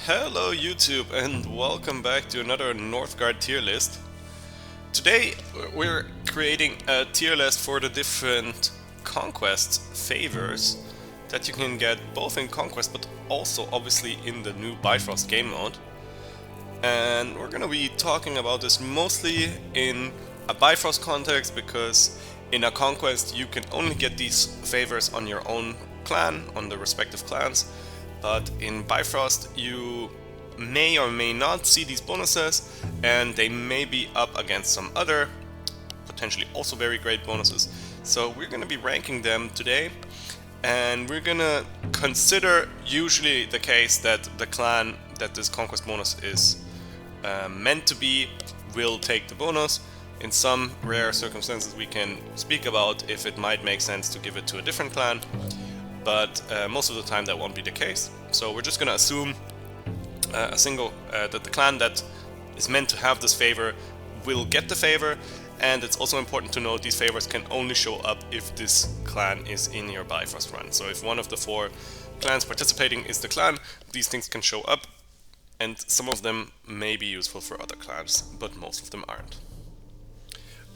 Hello YouTube and welcome back to another Northgard tier list. Today we're creating a tier list for the different Conquest Favors that you can get both in Conquest but also obviously in the new Bifrost game mode. And we're gonna be talking about this mostly in a Bifrost context because in a Conquest you can only get these favors on your own clan, on the respective clans. But in Bifrost you may or may not see these bonuses, and they may be up against some other, potentially also very great bonuses. So we're going to be ranking them today, and we're going to consider usually the case that the clan that this conquest bonus is meant to be will take the bonus. In some rare circumstances we can speak about if it might make sense to give it to a different clan. But most of the time that won't be the case. So we're just going to assume that the clan that is meant to have this favor will get the favor, and it's also important to note these favors can only show up if this clan is in your Bifrost run. So if one of the 4 clans participating is the clan, these things can show up, and some of them may be useful for other clans, but most of them aren't.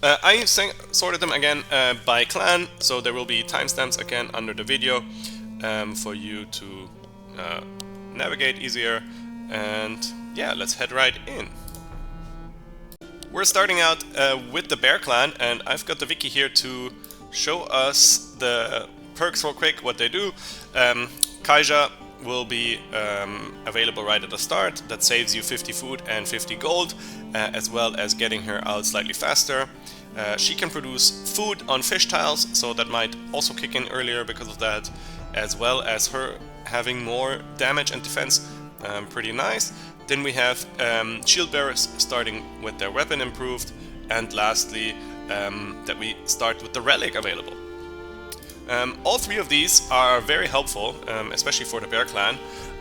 I sorted them again by clan, so there will be timestamps again under the video for you to navigate easier. And yeah, let's head right in. We're starting out with the Bear clan, and I've got the wiki here to show us the perks real quick, what they do. Kaija will be available right at the start. That saves you 50 food and 50 gold, as well as getting her out slightly faster. She can produce food on fish tiles, so that might also kick in earlier because of that, as well as her having more damage and defense. Pretty nice. Then we have shield bearers starting with their weapon improved, and lastly that we start with the relic available. All 3 of these are very helpful, especially for the Bear clan.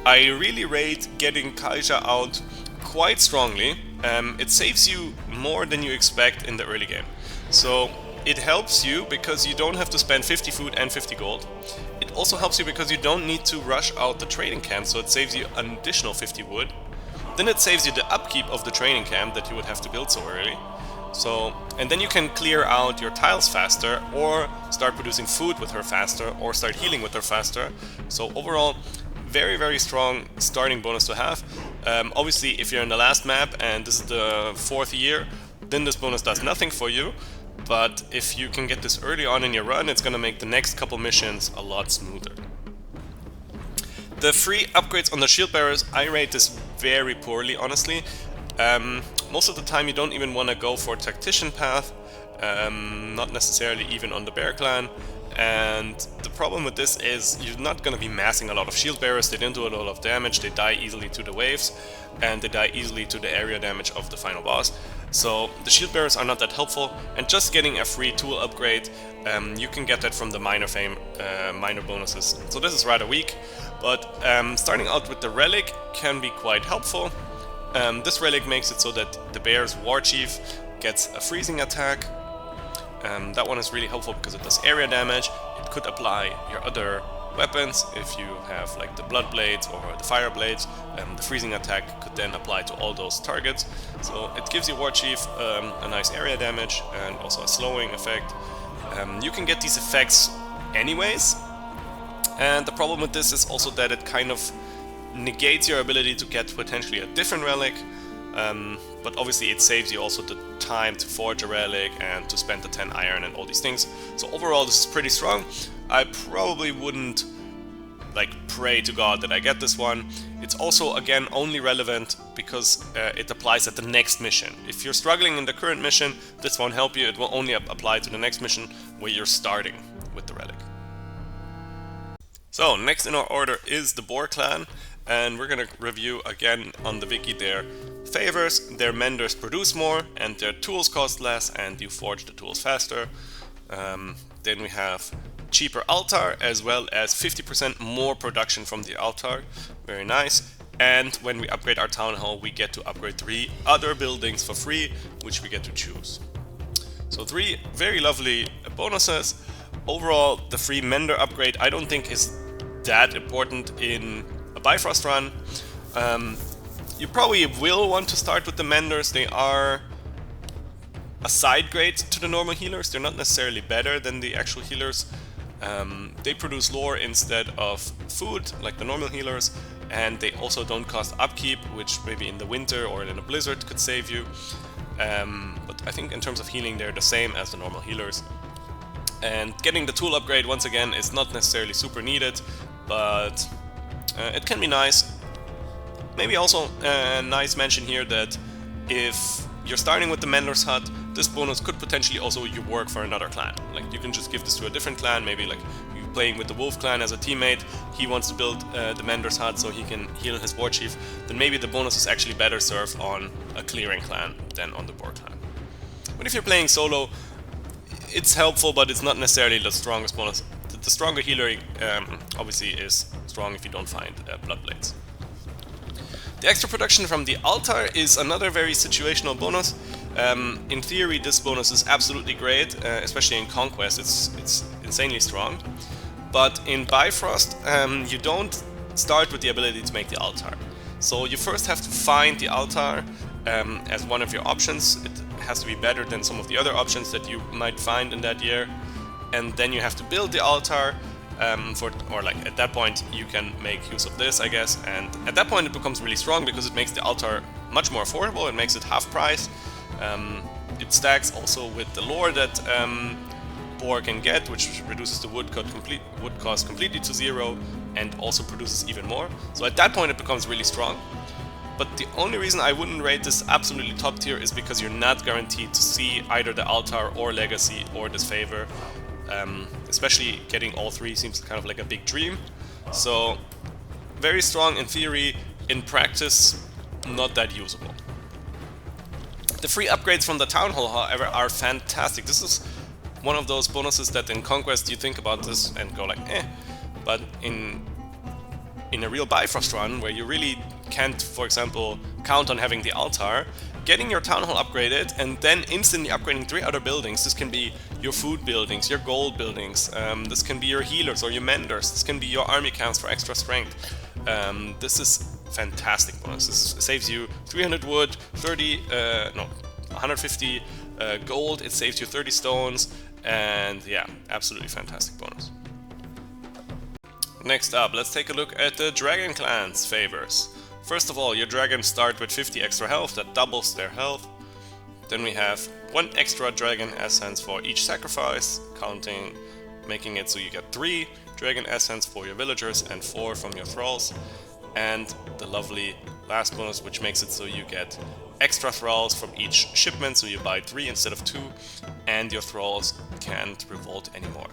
I really rate getting Kaija out quite strongly. It saves you more than you expect in the early game. So it helps you because you don't have to spend 50 food and 50 gold. It also helps you because you don't need to rush out the trading camp, so it saves you an additional 50 wood. Then it saves you the upkeep of the training camp that you would have to build so early. And then you can clear out your tiles faster, or start producing food with her faster, or start healing with her faster. So overall, very strong starting bonus to have. Obviously, if you're in the last map and this is the 4th year, then this bonus does nothing for you. But if you can get this early on in your run, it's going to make the next couple missions a lot smoother. The free upgrades on the shield bearers, I rate this very poorly, honestly. Most of the time you don't even want to go for tactician path, not necessarily even on the Bear clan. And the problem with this is you're not going to be massing a lot of shield bearers. They don't do a lot of damage, they die easily to the waves, and they die easily to the area damage of the final boss. So the shield bearers are not that helpful, and just getting a free tool upgrade, you can get that from the minor bonuses. So this is rather weak, but starting out with the relic can be quite helpful. This relic makes it so that the bear's war chief gets a freezing attack. That one is really helpful because it does area damage. It could apply your other weapons if you have like the blood blades or the fire blades. The freezing attack could then apply to all those targets. So it gives your war chief a nice area damage and also a slowing effect. You can get these effects anyways, and the problem with this is also that it kind of negates your ability to get potentially a different relic. But obviously it saves you also the time to forge a relic and to spend the 10 iron and all these things. So overall this is pretty strong. I probably wouldn't like pray to God that I get this one. It's also again only relevant because it applies at the next mission. If you're struggling in the current mission, this won't help you. It will only apply to the next mission where you're starting with the relic. So next in our order is the Boar clan, and we're gonna review again on the wiki their favors. Their menders produce more and their tools cost less, and you forge the tools faster. Then we have cheaper altar, as well as 50% more production from the altar. Very nice. And when we upgrade our town hall, we get to upgrade 3 other buildings for free, which we get to choose. So 3 very lovely bonuses. Overall, the free mender upgrade I don't think is that important in a Bifrost run. You probably will want to start with the Menders. They are a side grade to the normal healers. They're not necessarily better than the actual healers. They produce lore instead of food, like the normal healers, and they also don't cost upkeep, which maybe in the winter or in a blizzard could save you. But I think in terms of healing, they're the same as the normal healers. And getting the tool upgrade, once again, is not necessarily super needed, but it can be nice. Maybe also a nice mention here that if you're starting with the Mender's Hut, this bonus could potentially also work for another clan. Like, you can just give this to a different clan, maybe like you're playing with the Wolf clan as a teammate, he wants to build the Mender's Hut so he can heal his War Chief, then maybe the bonus is actually better served on a clearing clan than on the Boar clan. But if you're playing solo, it's helpful, but it's not necessarily the strongest bonus. The stronger healer obviously is strong if you don't find Bloodblades. The extra production from the altar is another very situational bonus. In theory, this bonus is absolutely great, especially in Conquest. It's insanely strong. But in Bifrost, you don't start with the ability to make the altar. So you first have to find the altar as one of your options. It has to be better than some of the other options that you might find in that year. And then you have to build the altar. At that point you can make use of this, I guess, and at that point it becomes really strong because it makes the altar much more affordable. It makes it half price. It stacks also with the lore that Boar can get, which reduces the wood cost completely to 0 and also produces even more. So at that point it becomes really strong. But the only reason I wouldn't rate this absolutely top tier is because you're not guaranteed to see either the altar or legacy or this favor. Especially getting all three seems kind of like a big dream. So very strong in theory, in practice not that usable. The free upgrades from the Town Hall, however, are fantastic. This is one of those bonuses that in Conquest you think about this and go like, eh. But in a real Bifrost run, where you really can't, for example, count on having the altar, getting your Town Hall upgraded and then instantly upgrading 3 other buildings. This can be your food buildings, your gold buildings, this can be your healers or your menders, this can be your army camps for extra strength. This is fantastic bonus. This saves you 300 wood, 150 gold, it saves you 30 stones, and yeah, absolutely fantastic bonus. Next up, let's take a look at the Dragon Clan's favors. First of all, your dragons start with 50 extra health, that doubles their health. Then we have 1 extra dragon essence for each sacrifice, making it so you get 3 dragon essence for your villagers and 4 from your thralls. And the lovely last bonus, which makes it so you get extra thralls from each shipment, so you buy 3 instead of 2, and your thralls can't revolt anymore.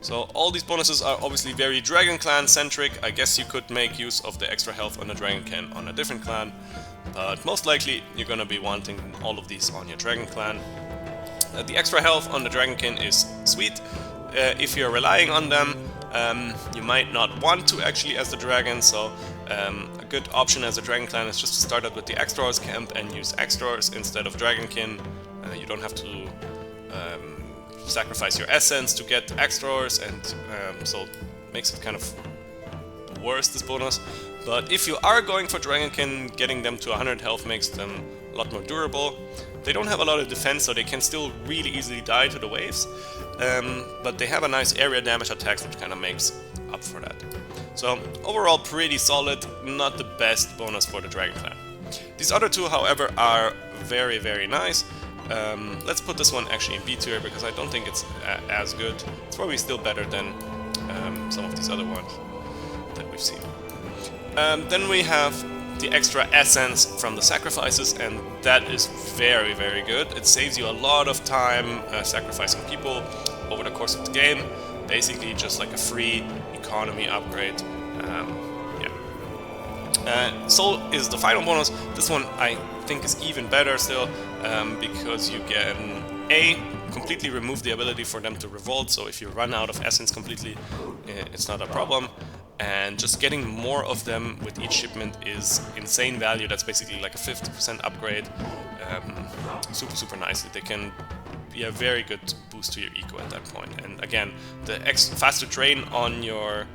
So all these bonuses are obviously very Dragon Clan centric. I guess you could make use of the extra health on the Dragon Clan on a different clan, but most likely you're gonna be wanting all of these on your Dragon Clan. The extra health on the Dragonkin is sweet. If you're relying on them, you might not want to actually as the dragon, so a good option as a Dragon Clan is just to start out with the Extras camp and use Extras instead of Dragonkin. You don't have to sacrifice your essence to get Extras, and so it makes it kind of worse, this bonus. But if you are going for Dragonkin, getting them to 100 health makes them a lot more durable. They don't have a lot of defense, so they can still really easily die to the waves, but they have a nice area damage attacks, which kind of makes up for that. So overall pretty solid, not the best bonus for the Dragon Clan. These other two, however, are very, very nice. Let's put this one actually in B tier because I don't think it's as good. It's probably still better than some of these other ones that we've seen. Then we have the extra essence from the sacrifices, and that is very, very good. It saves you a lot of time sacrificing people over the course of the game. Basically just like a free economy upgrade. Soul is the final bonus. This one I think is even better still, because you can completely remove the ability for them to revolt, so if you run out of essence completely, it's not a problem. and just getting more of them with each shipment is insane value. That's basically like a 50% upgrade, super nicely. They can be a very good boost to your eco at that point. And again, the faster drain on your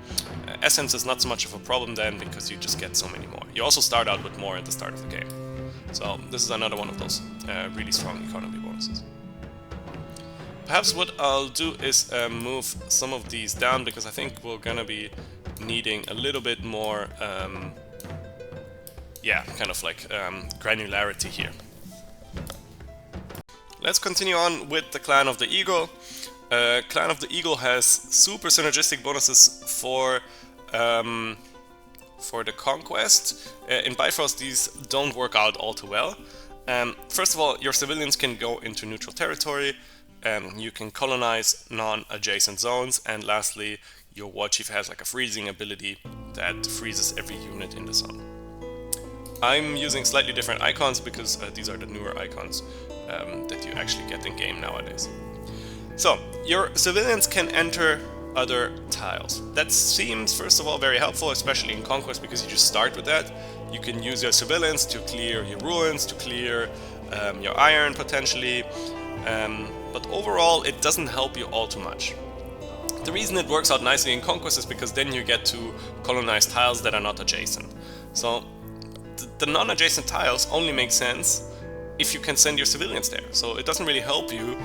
essence is not so much of a problem then, because you just get so many more. You also start out with more at the start of the game. So this is another one of those really strong economy bonuses. Perhaps what I'll do is move some of these down, because I think we're gonna be needing a little bit more yeah, kind of like granularity here. Let's continue on with the Clan of the Eagle. Clan of the Eagle has super synergistic bonuses for the Conquest. In Bifrost these don't work out all too well. First of all, your civilians can go into neutral territory, you can colonize non-adjacent zones, and lastly, your war chief has like a freezing ability that freezes every unit in the zone. I'm using slightly different icons because these are the newer icons that you actually get in game nowadays. So, your civilians can enter other tiles. That seems, first of all, very helpful, especially in Conquest, because you just start with that. You can use your civilians to clear your ruins, to clear your iron potentially, but overall it doesn't help you all too much. The reason it works out nicely in Conquest is because then you get to colonize tiles that are not adjacent. So the non-adjacent tiles only make sense if you can send your civilians there. So it doesn't really help you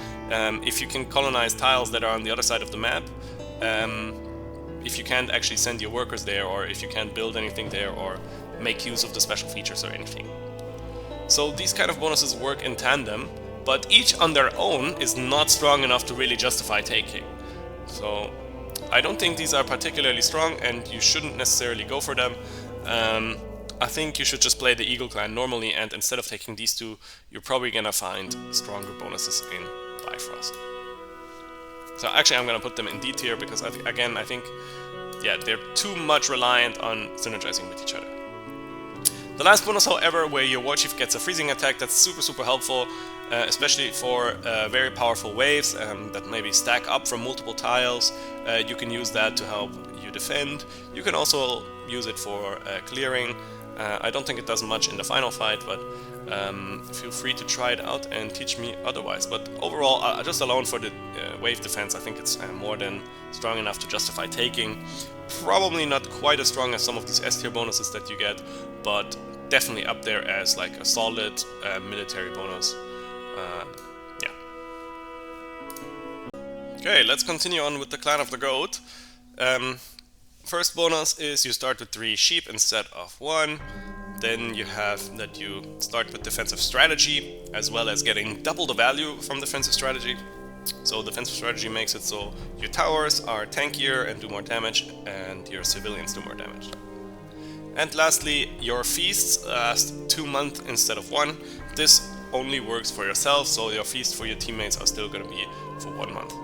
if you can colonize tiles that are on the other side of the map, if you can't actually send your workers there, or if you can't build anything there or make use of the special features or anything. So these kind of bonuses work in tandem, but each on their own is not strong enough to really justify taking. So I don't think these are particularly strong, and you shouldn't necessarily go for them. I think you should just play the Eagle Clan normally, and instead of taking these two, you're probably gonna find stronger bonuses in Bifrost. So actually I'm gonna put them in D tier, because again, I think, yeah, they're too much reliant on synergizing with each other. The last bonus, however, where your war chief gets a freezing attack, that's super helpful, especially for very powerful waves that maybe stack up from multiple tiles. You can use that to help you defend. You can also use it for clearing. I don't think it does much in the final fight, but feel free to try it out and teach me otherwise. But overall, just alone for the wave defense, I think it's more than strong enough to justify taking. Probably not quite as strong as some of these S tier bonuses that you get, but definitely up there as like a solid military bonus. Yeah. Okay, let's continue on with the Clan of the Goat. First bonus is you start with 3 sheep instead of 1. Then you have that you start with defensive strategy, as well as getting double the value from defensive strategy. So defensive strategy makes it so your towers are tankier and do more damage, and your civilians do more damage. And lastly, your feasts last 2 months instead of 1. This only works for yourself, so your feast for your teammates are still going to be for 1 month.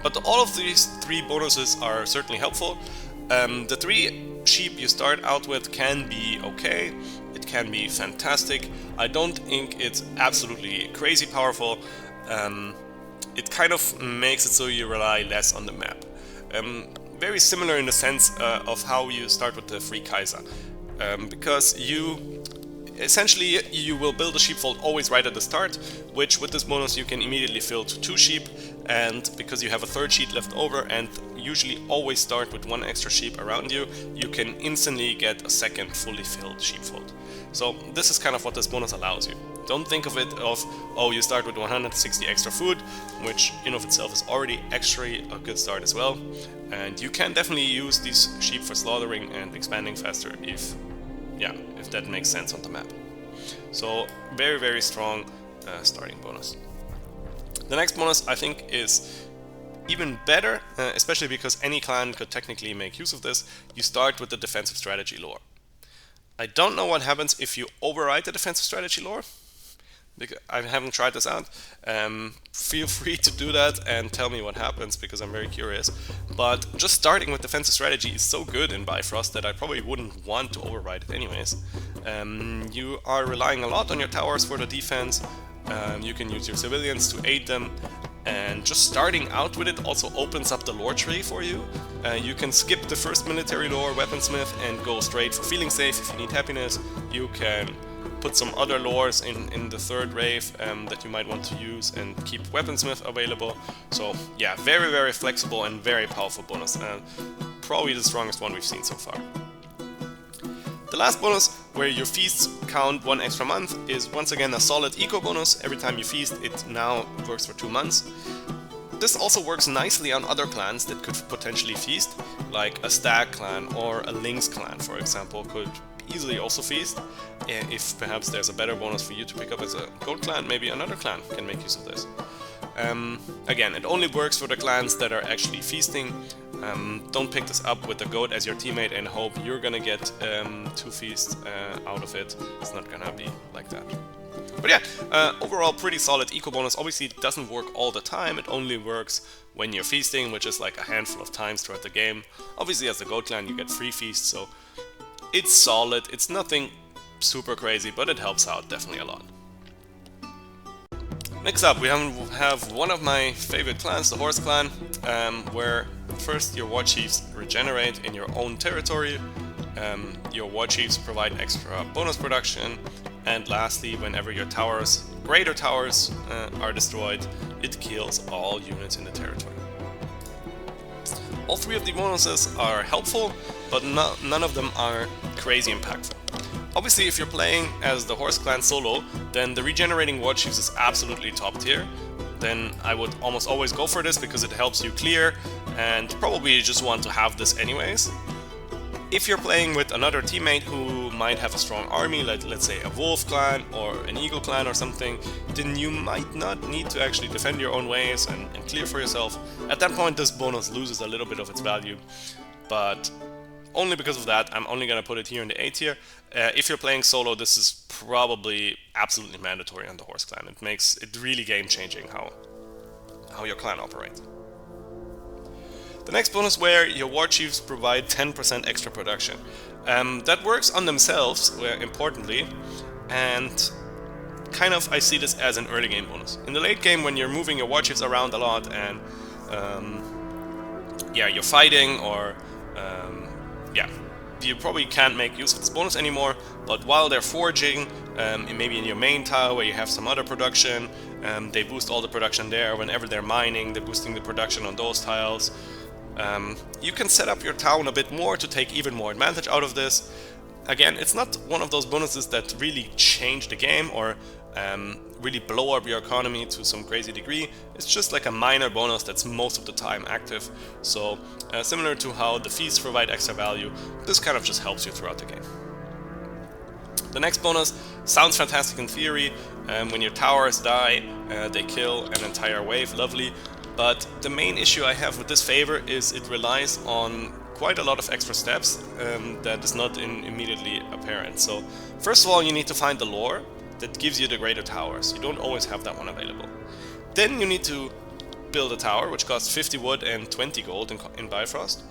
But all of these 3 bonuses are certainly helpful. The 3 sheep you start out with can be okay, it can be fantastic. I don't think it's absolutely crazy powerful. It kind of makes it so you rely less on the map. Very similar in the sense of how you start with the Free Kaiser. Because essentially you will build a sheepfold always right at the start, which with this bonus you can immediately fill to 2 sheep, and because you have a 3rd sheep left over and usually always start with 1 extra sheep around you, you can instantly get a 2nd fully filled sheepfold. So this is kind of what this bonus allows you. Don't think of it of, oh, you start with 160 extra food, which in of itself is already actually a good start as well. And you can definitely use these sheep for slaughtering and expanding faster if that makes sense on the map. So very strong starting bonus. The next bonus I think is even better, especially because any clan could technically make use of this. You start with the defensive strategy lore. I don't know what happens if you override the defensive strategy lore, because I haven't tried this out. Feel free to do that and tell me what happens, because I'm very curious. But just starting with defensive strategy is so good in Bifrost that I probably wouldn't want to override it anyways. You are relying a lot on your towers for the defense. You can use your civilians to aid them, And just starting out with it also opens up the lore tree for you. You can skip the first military lore, weaponsmith, and go straight for feeling safe if you need happiness. You can put some other lores in the third rave that you might want to use and keep weaponsmith available. So yeah, very, very flexible and very powerful bonus. Probably the strongest one we've seen so far. The last bonus, where your feasts count 1 extra month, is once again a solid eco bonus. Every time you feast, it now works for 2 months. This also works nicely on other clans that could potentially feast, like a Stag clan or a Lynx clan, for example, could easily also feast. If perhaps there's a better bonus for you to pick up as a goat clan, maybe another clan can make use of this. Again, it only works for the clans that are actually feasting. Don't pick this up with the goat as your teammate and hope you're gonna get 2 feasts out of it. It's not gonna be like that. But yeah, overall pretty solid eco bonus. Obviously it doesn't work all the time, it only works when you're feasting, which is like a handful of times throughout the game. Obviously as a goat clan you get free feasts, so it's solid. It's nothing super crazy, but it helps out definitely a lot. Next up, we have one of my favorite clans, the Horse Clan, where first your war chiefs regenerate in your own territory, your war chiefs provide extra bonus production, and lastly, whenever your towers, greater towers, are destroyed, it kills all units in the territory. All 3 of the bonuses are helpful, but none of them are crazy impactful. Obviously, if you're playing as the Horse Clan solo, then the regenerating war chiefs is absolutely top tier. Then I would almost always go for this because it helps you clear, and probably you just want to have this anyways. If you're playing with another teammate who might have a strong army, like let's say a Wolf clan or an Eagle clan or something, then you might not need to actually defend your own ways and clear for yourself. At that point this bonus loses a little bit of its value, but only because of that I'm only gonna put it here in the A tier. If you're playing solo, this is probably absolutely mandatory on the Horse Clan. It makes it really game-changing how your clan operates. The next bonus, where your war chiefs provide 10% extra production. That works on themselves, importantly, and kind of I see this as an early game bonus. In the late game, when you're moving your war chiefs around a lot and yeah, you're fighting or yeah, you probably can't make use of this bonus anymore, but while they're forging, maybe in your main tile where you have some other production, they boost all the production there. Whenever they're mining, they're boosting the production on those tiles. You can set up your town a bit more to take even more advantage out of this. Again, it's not one of those bonuses that really change the game or really blow up your economy to some crazy degree. It's just like a minor bonus that's most of the time active. So similar to how the feasts provide extra value, this kind of just helps you throughout the game. The next bonus sounds fantastic in theory. When your towers die, they kill an entire wave, lovely. But the main issue I have with this favor is it relies on quite a lot of extra steps that is not immediately apparent. So first of all, you need to find the lore that gives you the greater towers. You don't always have that one available. Then you need to build a tower, which costs 50 wood and 20 gold in Bifrost.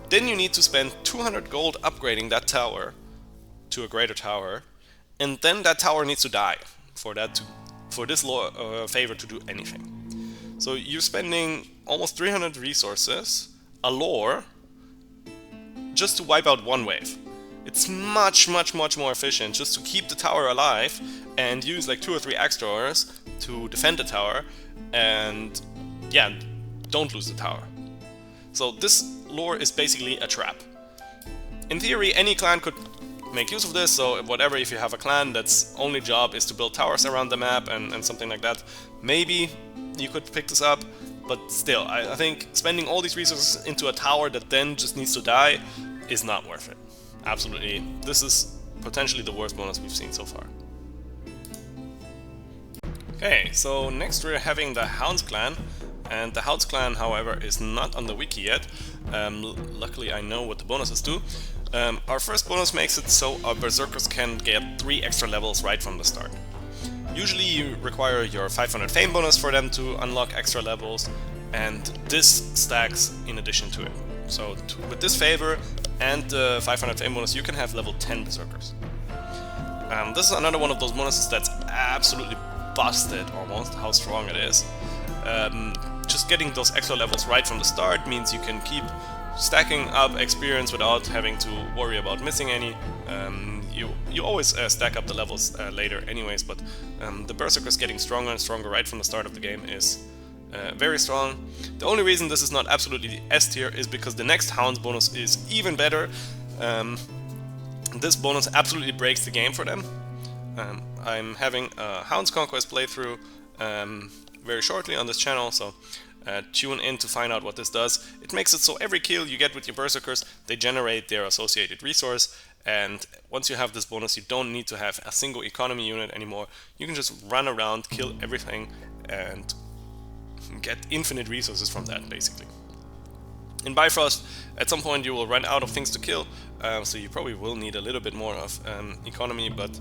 Then you need to spend 200 gold upgrading that tower to a greater tower, and then that tower needs to die for this lore favor to do anything. So you're spending almost 300 resources, a lore, just to wipe out one wave. It's much more efficient just to keep the tower alive and use like 2 or 3 extras to defend the tower, and yeah, don't lose the tower. So this lore is basically a trap. In theory, any clan could make use of this, so whatever, if you have a clan that's only job is to build towers around the map and something like that, maybe you could pick this up, but still, I think spending all these resources into a tower that then just needs to die is not worth it. Absolutely, this is potentially the worst bonus we've seen so far. Okay, so next we're having the Hound clan, and the Hound clan, however, is not on the wiki yet. Luckily I know what the bonuses do. Our first bonus makes it so our berserkers can get 3 extra levels right from the start. Usually you require your 500 fame bonus for them to unlock extra levels, and this stacks in addition to it. So with this favor and the 500 fame bonus, you can have level 10 berserkers. This is another one of those bonuses that's absolutely busted almost, how strong it is. just getting those extra levels right from the start means you can keep stacking up experience without having to worry about missing any. You always stack up the levels later anyways, but the Berserkers getting stronger and stronger right from the start of the game is very strong. The only reason this is not absolutely S tier is because the next Hound's bonus is even better. This bonus absolutely breaks the game for them. I'm having a Hound's Conquest playthrough very shortly on this channel, so tune in to find out what this does. It makes it so every kill you get with your Berserkers, they generate their associated resource, and once you have this bonus you don't need to have a single economy unit anymore. You can just run around, kill everything, and get infinite resources from that, basically. In Bifrost, at some point you will run out of things to kill, so you probably will need a little bit more of economy, but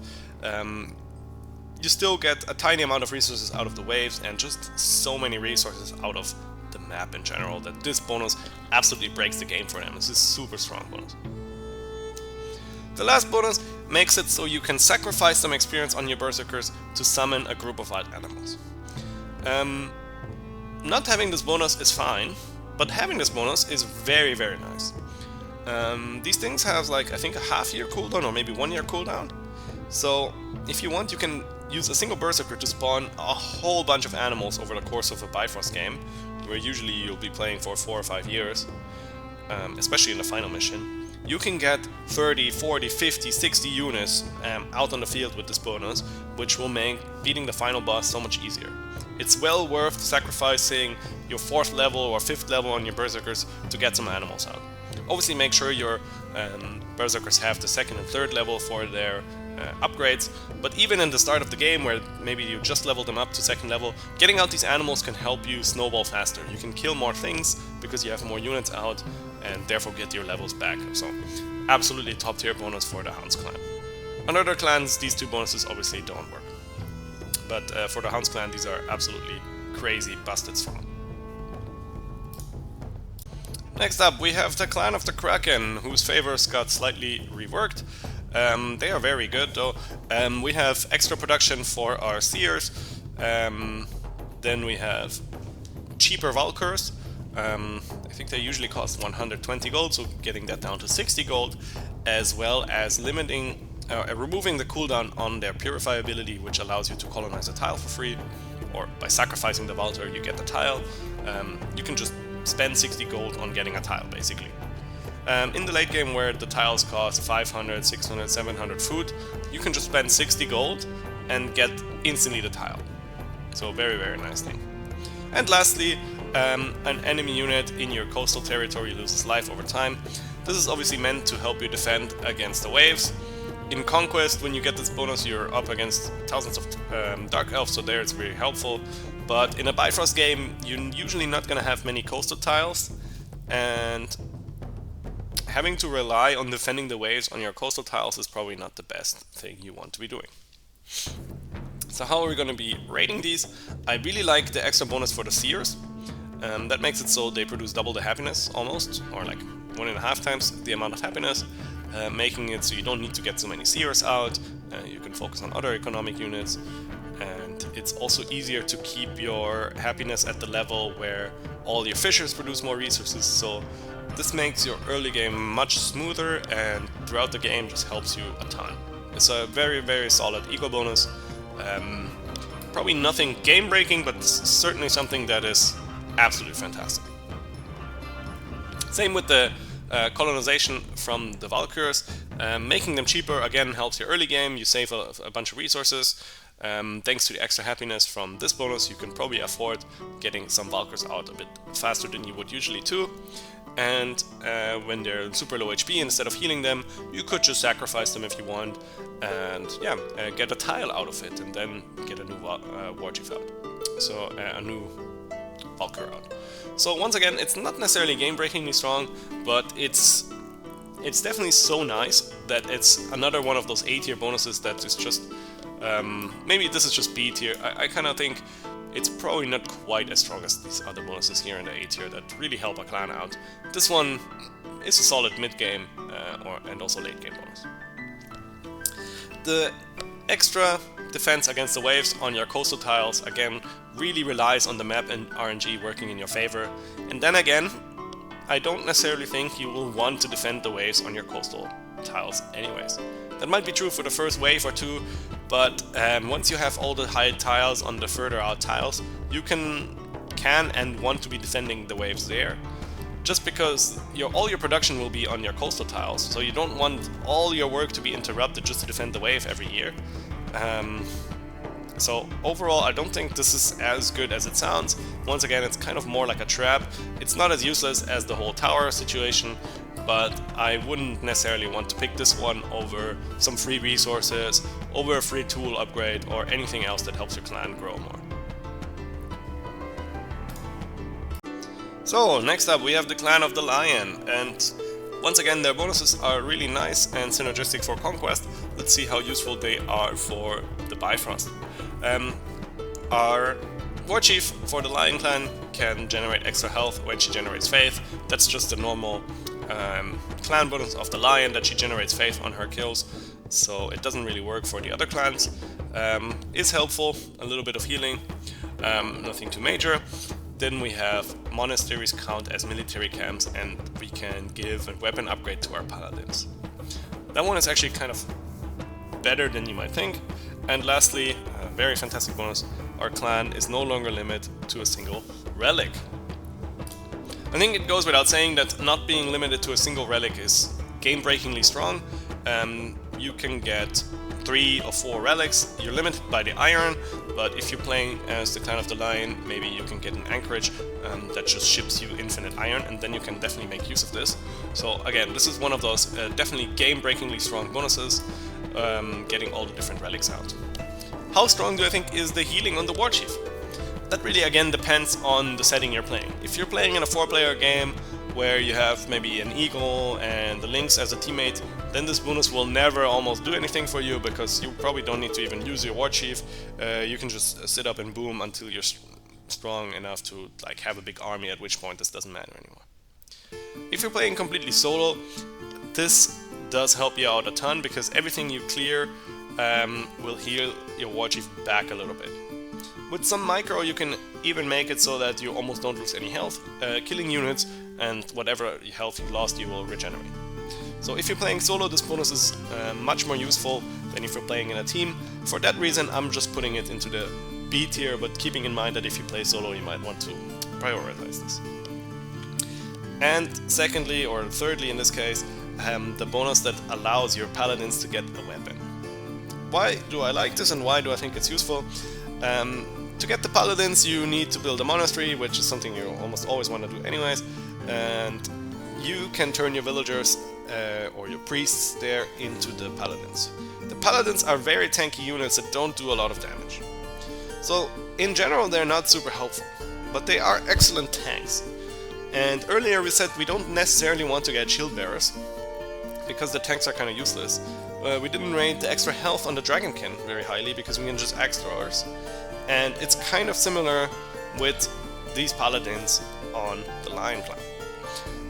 you still get a tiny amount of resources out of the waves and just so many resources out of the map in general that this bonus absolutely breaks the game for them. This is a super strong bonus. The last bonus makes it so you can sacrifice some experience on your Berserkers to summon a group of wild animals. Not having this bonus is fine, but having this bonus is very, very nice. These things have like, I think, a half-year cooldown or maybe 1 year cooldown. So if you want, you can use a single Berserker to spawn a whole bunch of animals over the course of a Bifrost game, where usually you'll be playing for 4 or 5 years, especially in the final mission. You can get 30, 40, 50, 60 units out on the field with this bonus, which will make beating the final boss so much easier. It's well worth sacrificing your 4th level or 5th level on your Berserkers to get some animals out. Obviously make sure your Berserkers have the 2nd and 3rd level for their upgrades, but even in the start of the game where maybe you just leveled them up to 2nd level, getting out these animals can help you snowball faster. You can kill more things because you have more units out and therefore get your levels back. So absolutely top tier bonus for the Hounds clan. On other clans these two bonuses obviously don't work, but for the Hounds clan these are absolutely crazy busted strong. Next up we have the clan of the Kraken, whose favors got slightly reworked. They are very good though. We have extra production for our seers, then we have cheaper Valkyrs. I think they usually cost 120 gold, so getting that down to 60 gold, as well as removing the cooldown on their Purify ability, which allows you to colonize a tile for free, or by sacrificing the Valkyr you get the tile. You can just spend 60 gold on getting a tile, basically. In the late game where the tiles cost 500, 600, 700 food, you can just spend 60 gold and get instantly the tile. So very, very nice thing. And lastly, an enemy unit in your coastal territory loses life over time. This is obviously meant to help you defend against the waves. In Conquest, when you get this bonus, you're up against thousands of Dark Elves, so there it's very helpful. But in a Bifrost game, you're usually not going to have many coastal tiles, and having to rely on defending the waves on your coastal tiles is probably not the best thing you want to be doing. So how are we going to be rating these? I really like the extra bonus for the seers. That makes it so they produce double the happiness almost, or like 1.5 times the amount of happiness, making it so you don't need to get so many seers out. You can focus on other economic units, and it's also easier to keep your happiness at the level where all your fishers produce more resources. So this makes your early game much smoother, and throughout the game just helps you a ton. It's a very, very solid eco bonus. Probably nothing game breaking, but certainly something that is absolutely fantastic. Same with the colonization from the Valkyrs. Making them cheaper again helps your early game. You save a bunch of resources. Thanks to the extra happiness from this bonus, you can probably afford getting some Valkyrs out a bit faster than you would usually too. And when they're super low HP, instead of healing them, you could just sacrifice them if you want, and yeah, get a tile out of it, and then get a new war chief out. So a new Valkyr out. So once again, it's not necessarily game-breakingly strong, but it's definitely so nice that it's another one of those A tier bonuses that is just maybe this is just B tier. I kind of think it's probably not quite as strong as these other bonuses here in the A tier that really help a clan out. This one is a solid mid-game and also late-game bonus. The extra defense against the waves on your coastal tiles, again, really relies on the map and RNG working in your favor. And then again, I don't necessarily think you will want to defend the waves on your coastal tiles anyways. That might be true for the first wave or two, but once you have all the high tiles on the further out tiles, you can and want to be defending the waves there. Just because all your production will be on your coastal tiles, so you don't want all your work to be interrupted just to defend the wave every year. So overall, I don't think this is as good as it sounds. Once again, it's kind of more like a trap. It's not as useless as the whole tower situation, but I wouldn't necessarily want to pick this one over some free resources, over a free tool upgrade, or anything else that helps your clan grow more. So, next up we have the Clan of the Lion, and once again their bonuses are really nice and synergistic for Conquest. Let's see how useful they are for the Bifrost. Our War Chief for the Lion Clan can generate extra health when she generates Faith. That's just the normal clan bonus of the Lion, that she generates Faith on her kills, so it doesn't really work for the other clans. Is helpful, a little bit of healing, nothing too major. Then we have monasteries count as military camps, and we can give a weapon upgrade to our paladins. That one is actually kind of better than you might think. And lastly, a very fantastic bonus, our clan is no longer limited to a single relic. I think it goes without saying that not being limited to a single relic is game-breakingly strong. You can get 3 or 4 relics. You're limited by the iron, but if you're playing as the Clan of the Lion, maybe you can get an anchorage that just ships you infinite iron, and then you can definitely make use of this. So again, this is one of those definitely game-breakingly strong bonuses, getting all the different relics out. How strong do I think is the healing on the War Chief? That really again depends on the setting you're playing. If you're playing in a 4-player game where you have maybe an Eagle and the Lynx as a teammate, then this bonus will never almost do anything for you, because you probably don't need to even use your War Chief. You can just sit up and boom until you're strong enough to like have a big army, at which point this doesn't matter anymore. If you're playing completely solo, this does help you out a ton, because everything you clear will heal your War Chief back a little bit. With some micro, you can even make it so that you almost don't lose any health, killing units, and whatever health you lost you will regenerate. So if you're playing solo, this bonus is much more useful than if you're playing in a team. For that reason, I'm just putting it into the B tier, but keeping in mind that if you play solo, you might want to prioritize this. And secondly, or thirdly in this case, the bonus that allows your paladins to get a weapon. Why do I like this, and why do I think it's useful? To get the paladins, you need to build a monastery, which is something you almost always want to do anyways, and you can turn your villagers or your priests there into the paladins. The paladins are very tanky units that don't do a lot of damage. So in general they're not super helpful, but they are excellent tanks. And earlier we said we don't necessarily want to get shield bearers, because the tanks are kind of useless. We didn't rate the extra health on the Dragonkin very highly, because we can just axe throwers. And it's kind of similar with these paladins on the Lion Clan.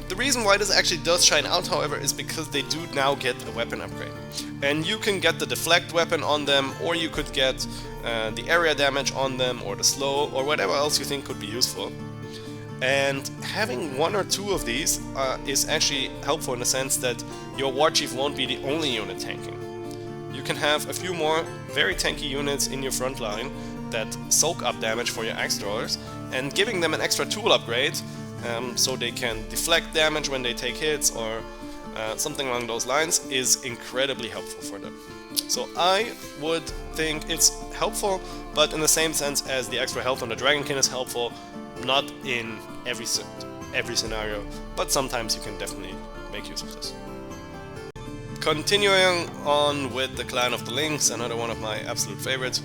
The reason why this actually does shine out, however, is because they do now get a weapon upgrade. And you can get the deflect weapon on them, or you could get the area damage on them, or the slow, or whatever else you think could be useful. And having 1 or 2 of these is actually helpful in the sense that your War Chief won't be the only unit tanking. You can have a few more very tanky units in your front line that soak up damage for your axe throwers, and giving them an extra tool upgrade so they can deflect damage when they take hits, or something along those lines, is incredibly helpful for them. So I would think it's helpful, but in the same sense as the extra health on the Dragonkin is helpful, not in every scenario, but sometimes you can definitely make use of this. Continuing on with the Clan of the Lynx, another one of my absolute favorites.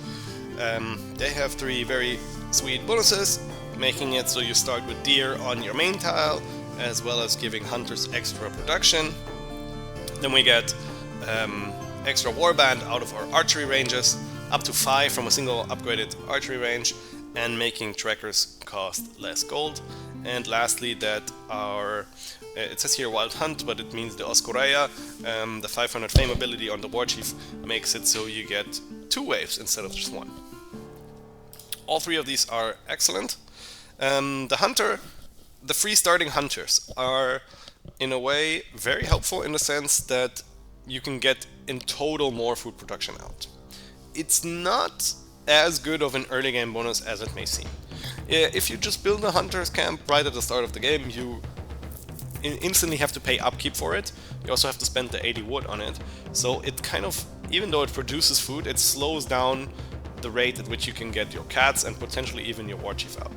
They have 3 very sweet bonuses, making it so you start with deer on your main tile, as well as giving hunters extra production. Then we get extra warband out of our archery ranges, up to 5 from a single upgraded archery range, and making trackers cost less gold. And lastly, that our it says here Wild Hunt, but it means the Oscoreia, the 500 fame ability on the War Chief makes it so you get 2 waves instead of just 1. all three of these are excellent. The free starting hunters are in a way very helpful in the sense that you can get in total more food production out. It's not as good of an early game bonus as it may seem. If you just build a hunter's camp right at the start of the game, you instantly have to pay upkeep for it. You also have to spend the 80 wood on it. So it kind of, even though it produces food, it slows down the rate at which you can get your cats and potentially even your war chief out.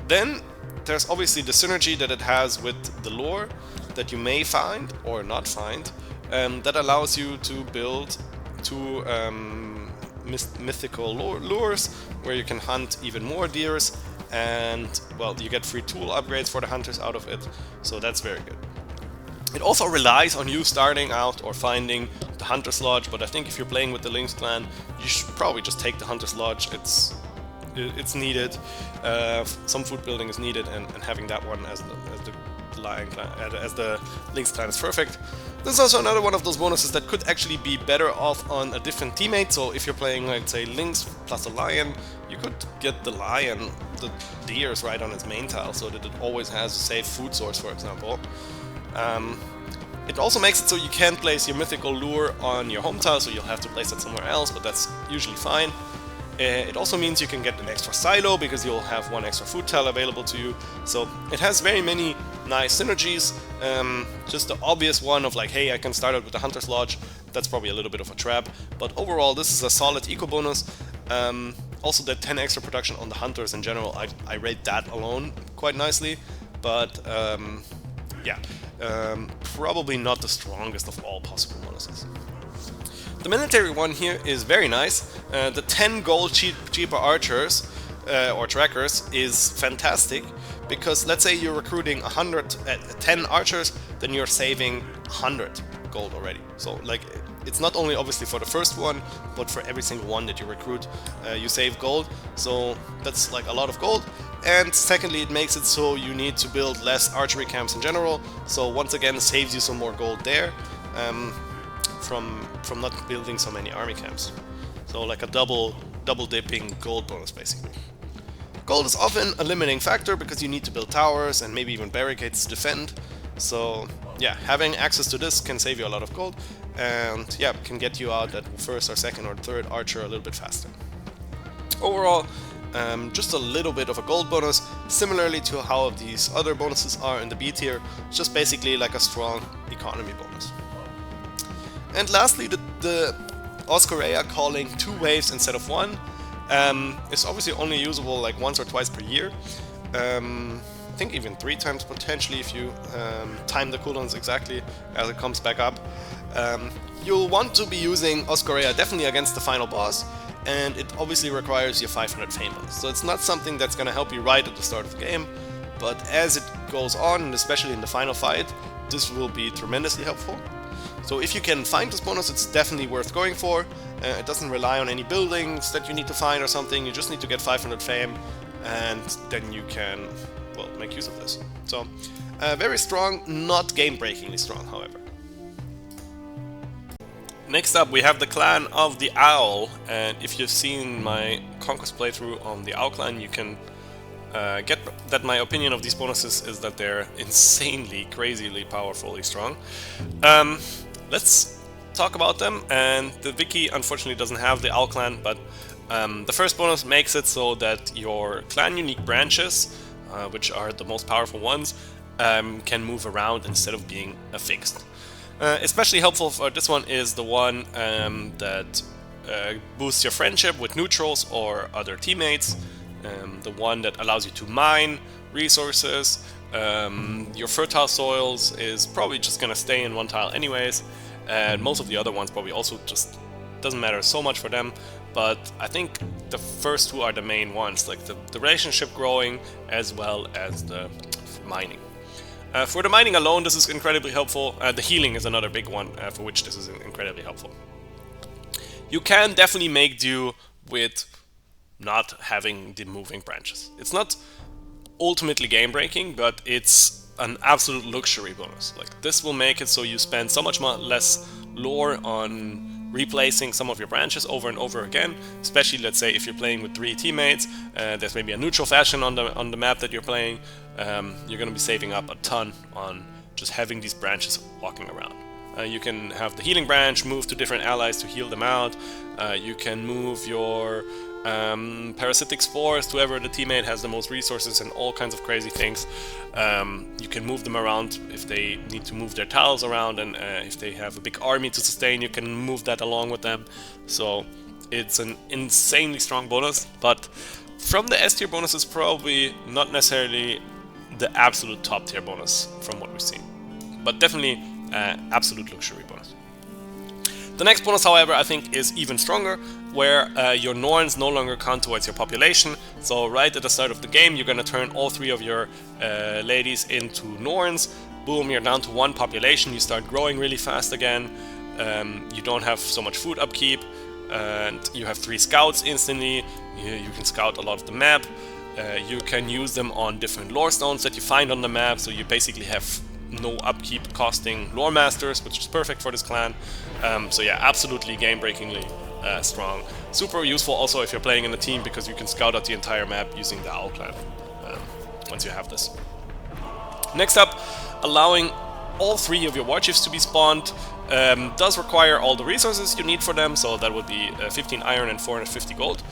Then there's obviously the synergy that it has with the lure that you may find or not find, that allows you to build two mythical lures where you can hunt even more deers, and well, you get free tool upgrades for the hunters out of it, so that's very good. It also relies on you starting out or finding the Hunter's Lodge, but I think if you're playing with the Lynx clan, you should probably just take the Hunter's Lodge. It's needed. Some food building is needed, and having that one as the Lion clan, as the Lynx clan is perfect. There's also another one of those bonuses that could actually be better off on a different teammate. So if you're playing, like, say, Lynx plus a Lion, you could get the Lion, the deers right on its main tile, so that it always has a safe food source, for example. It also makes it so you can't place your mythical lure on your home tile, so you'll have to place it somewhere else, but that's usually fine. It also means you can get an extra silo because you'll have one extra food tile available to you. So it has very many nice synergies. Just the obvious one of like, hey, I can start out with the Hunter's Lodge, that's probably a little bit of a trap. But overall, this is a solid eco bonus. Also, the 10 extra production on the Hunters in general, I rate that alone quite nicely. But yeah, probably not the strongest of all possible bonuses. The military one here is very nice. The 10 gold cheaper archers or trackers is fantastic, because let's say you're recruiting 10 archers, then you're saving 100 gold already. So like, it's not only obviously for the first one, but for every single one that you recruit, you save gold. So that's like a lot of gold. And secondly, it makes it so you need to build less archery camps in general. So once again, it saves you some more gold there. From not building so many army camps. So like a double dipping gold bonus basically. Gold is often a limiting factor because you need to build towers and maybe even barricades to defend. So yeah, having access to this can save you a lot of gold, and yeah, can get you out at first or second or third archer a little bit faster. Overall, just a little bit of a gold bonus, similarly to how these other bonuses are in the B tier. It's just basically like a strong economy bonus. And lastly, the Oscorea calling 2 waves instead of 1 is obviously only usable like once or twice per year. I think even 3 times potentially if you time the cooldowns exactly as it comes back up. You'll want to be using Oscorea definitely against the final boss, and it obviously requires your 500 fame bonus. So it's not something that's going to help you right at the start of the game, but as it goes on, and especially in the final fight, this will be tremendously helpful. So if you can find this bonus, it's definitely worth going for. It doesn't rely on any buildings that you need to find or something. You just need to get 500 fame, and then you can, well, make use of this. So very strong, not game-breakingly strong, however. Next up, we have the clan of the Owl, and if you've seen my Conquest playthrough on the Owl clan, you can get that my opinion of these bonuses is that they're insanely, crazily, powerfully strong. Let's talk about them, and the wiki unfortunately doesn't have the Owl clan, but the first bonus makes it so that your clan unique branches, which are the most powerful ones, can move around instead of being fixed. Especially helpful for this one is the one that boosts your friendship with neutrals or other teammates, the one that allows you to mine resources. Your fertile soils is probably just gonna stay in one tile anyways, and most of the other ones probably also just doesn't matter so much for them, but I think the first 2 are the main ones, like the relationship growing as well as the mining. For the mining alone, this is incredibly helpful. The healing is another big one for which this is incredibly helpful. You can definitely make do with not having the moving branches. It's not ultimately game breaking, but it's an absolute luxury bonus. Like, this will make it so you spend so much less lore on replacing some of your branches over and over again, especially let's say if you're playing with 3 teammates, there's maybe a neutral faction on the map that you're playing, you're going to be saving up a ton on just having these branches walking around. You can have the healing branch move to different allies to heal them out. You can move your parasitic spores to whoever the teammate has the most resources and all kinds of crazy things. You can move them around if they need to move their tiles around, and if they have a big army to sustain, you can move that along with them. So it's an insanely strong bonus, but from the S tier bonuses, probably not necessarily the absolute top tier bonus from what we've seen, but definitely absolute luxury bonus. The next bonus, however, I think is even stronger, where your Norns no longer count towards your population. So right at the start of the game, you're going to turn all 3 of your ladies into Norns. Boom, you're down to 1 population, you start growing really fast again. You don't have so much food upkeep, and you have 3 scouts instantly. You can scout a lot of the map. You can use them on different lore stones that you find on the map, so you basically have no upkeep costing lore masters, which is perfect for this clan. So yeah, absolutely game-breakingly strong. Super useful also if you're playing in a team, because you can scout out the entire map using the Owl clan once you have this. Next up, allowing all 3 of your war chiefs to be spawned does require all the resources you need for them, so that would be 15 iron and 450 gold.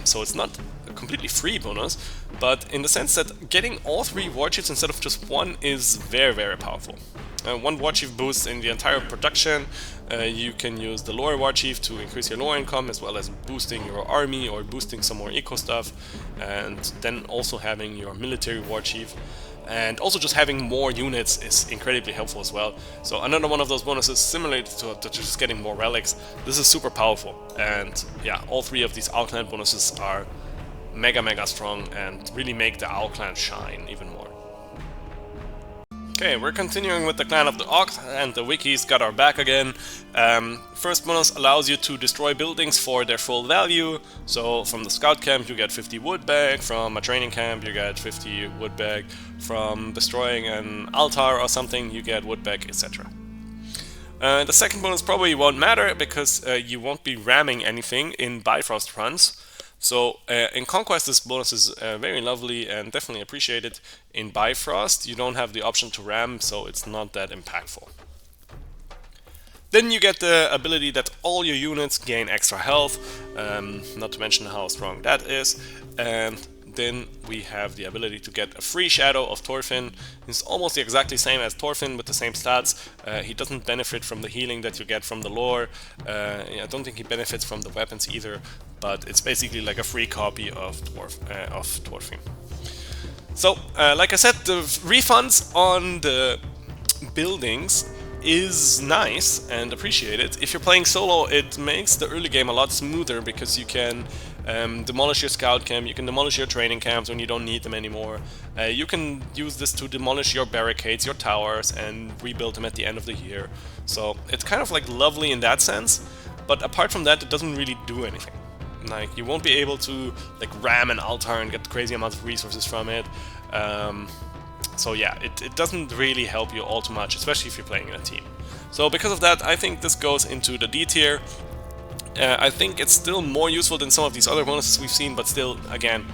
So it's not a completely free bonus, but in the sense that getting all 3 war chiefs instead of just 1 is very, very powerful. 1 war chief boosts in the entire production. You can use the lore war chief to increase your lore income, as well as boosting your army or boosting some more eco stuff, and then also having your military war chief. And also just having more units is incredibly helpful as well. So another one of those bonuses similar to just getting more relics. This is super powerful, and yeah, all 3 of these Owl Clan bonuses are mega strong and really make the Owl Clan shine even more. Okay, we're continuing with the Clan of the Ox, and the wikis got our back again. First bonus allows you to destroy buildings for their full value. So from the scout camp you get 50 wood bag, from a training camp you get 50 wood bag, from destroying an altar or something you get wood bag, etc. The second bonus probably won't matter, because you won't be ramming anything in Bifrost runs. So in Conquest this bonus is very lovely and definitely appreciated. In Bifrost you don't have the option to ram, so it's not that impactful. Then you get the ability that all your units gain extra health, not to mention how strong that is. And then we have the ability to get a free shadow of Thorfinn. It's almost exactly the same as Thorfinn with the same stats. He doesn't benefit from the healing that you get from the lore. I don't think he benefits from the weapons either, but it's basically like a free copy of Thorfinn. So, like I said, the refunds on the buildings is nice and appreciated. If you're playing solo, it makes the early game a lot smoother, because you can demolish your scout camp, you can demolish your training camps when you don't need them anymore. You can use this to demolish your barricades, your towers, and rebuild them at the end of the year. So it's kind of like lovely in that sense, but apart from that, it doesn't really do anything. Like, you won't be able to like ram an altar and get crazy amounts of resources from it. So yeah, it doesn't really help you all too much, especially if you're playing in a team. So because of that, I think this goes into the D tier. I think it's still more useful than some of these other bonuses we've seen, but still, again,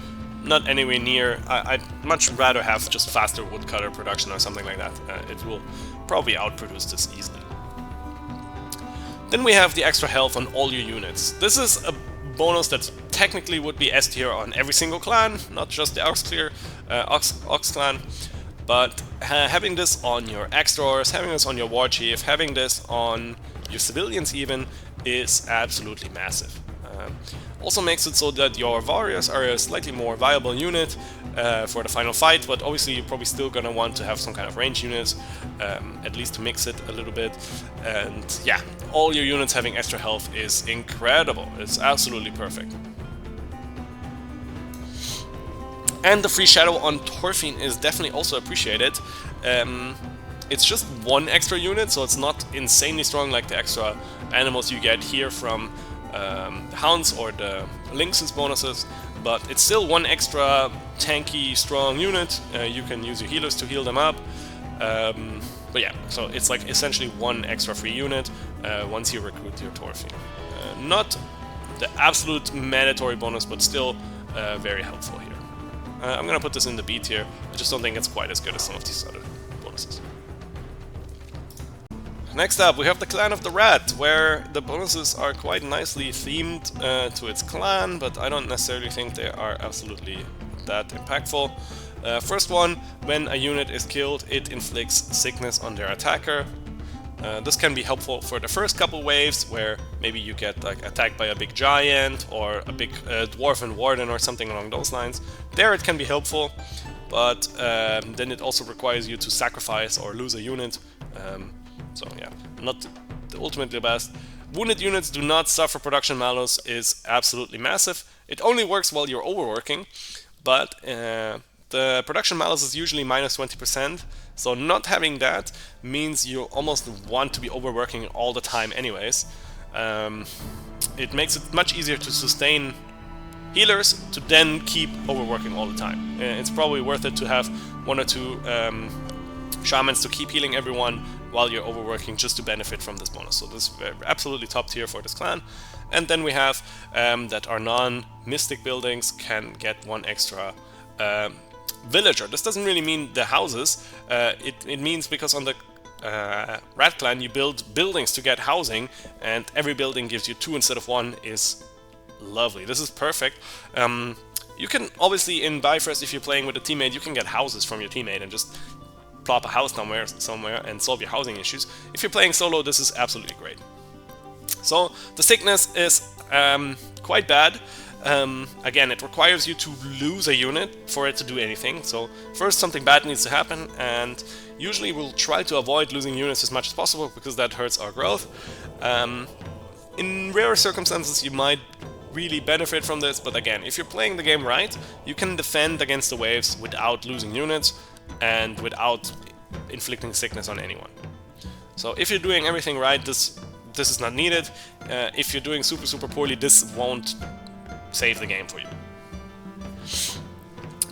not anywhere near. I'd much rather have just faster woodcutter production or something like that. It will probably outproduce this easily. Then we have the extra health on all your units. This is a bonus that technically would be S tier on every single clan, not just the Ox clan. But having this on your Extors, having this on your War Chief, having this on your civilians even, is absolutely massive. Also makes it so that your warriors are a slightly more viable unit for the final fight, but obviously you're probably still gonna want to have some kind of range units, at least to mix it a little bit. And yeah, all your units having extra health is incredible. It's absolutely perfect. And the free shadow on Thorfinn is definitely also appreciated. It's just 1 extra unit, so it's not insanely strong like the extra animals you get here from the Hounds or the Lynx's bonuses, but it's still 1 extra tanky, strong unit. You can use your healers to heal them up. But yeah, so it's like essentially one extra free unit once you recruit your Torfin. Not the absolute mandatory bonus, but still very helpful here. I'm gonna put this in the B tier. I just don't think it's quite as good as some of these other bonuses. Next up, we have the Clan of the Rat, where the bonuses are quite nicely themed to its clan, but I don't necessarily think they are absolutely that impactful. First one, when a unit is killed, it inflicts sickness on their attacker. This can be helpful for the first couple waves, where maybe you get like attacked by a big giant or a big dwarven warden or something along those lines. There it can be helpful, but then it also requires you to sacrifice or lose a unit. So yeah, not ultimately the best. Wounded units do not suffer production malus is absolutely massive. It only works while you're overworking, but the production malus is usually minus 20%, so not having that means you almost want to be overworking all the time anyways. It makes it much easier to sustain healers to then keep overworking all the time. It's probably worth it to have one or two shamans to keep healing everyone while you're overworking just to benefit from this bonus. So this is absolutely top tier for this clan. And then we have that our non-mystic buildings can get one extra villager. This doesn't really mean the houses. It means because on the Rat clan you build buildings to get housing, and every building gives you 2 instead of 1 is lovely. This is perfect. You can obviously in Bifrost, if you're playing with a teammate, you can get houses from your teammate and just plop a house somewhere and solve your housing issues. If you're playing solo, this is absolutely great. So the sickness is quite bad. Again, it requires you to lose a unit for it to do anything. So first something bad needs to happen, and usually we'll try to avoid losing units as much as possible because that hurts our growth. In rare circumstances you might really benefit from this, but again, if you're playing the game right, you can defend against the waves without losing units and without inflicting sickness on anyone. So if you're doing everything right, this is not needed. If you're doing super poorly, this won't save the game for you.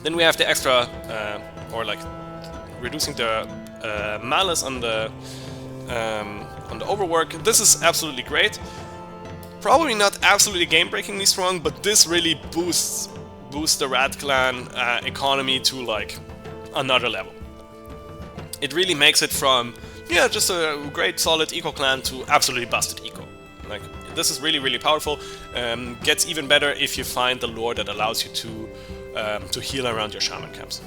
Then we have the extra, or like reducing the malus on the overwork. This is absolutely great. Probably not absolutely game-breakingly strong, but this really boosts the Rat clan economy to like another level. It really makes it from just a great solid eco clan to absolutely busted eco. Like this is really powerful. Gets even better if you find the lore that allows you to heal around your shaman camps.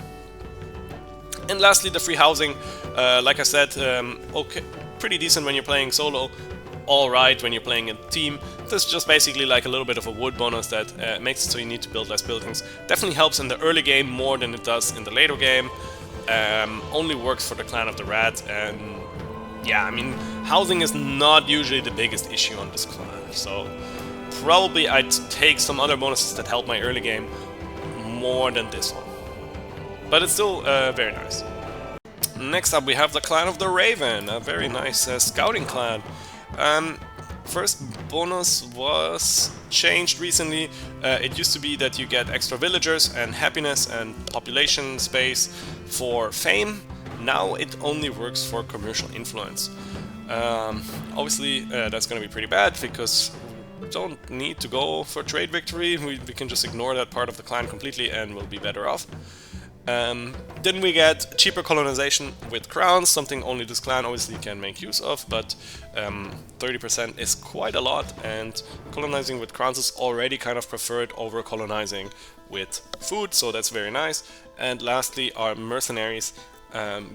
And lastly, the free housing. Like I said, okay, pretty decent when you're playing solo. Alright when you're playing a team. This is just basically like a little bit of a wood bonus that makes it so you need to build less buildings. Definitely helps in the early game more than it does in the later game. Only works for the Clan of the Rat, and yeah, I mean, housing is not usually the biggest issue on this clan, so probably I'd take some other bonuses that help my early game more than this one. But it's still very nice. Next up we have the Clan of the Raven, a very nice scouting clan. First bonus was changed recently. It used to be that you get extra villagers and happiness and population space for fame. Now it only works for commercial influence. Obviously that's going to be pretty bad because we don't need to go for trade victory. We can just ignore that part of the clan completely and we'll be better off. Then we get cheaper colonization with crowns, something only this clan obviously can make use of, but 30% is quite a lot, and colonizing with crowns is already kind of preferred over colonizing with food, so that's very nice. And lastly, our mercenaries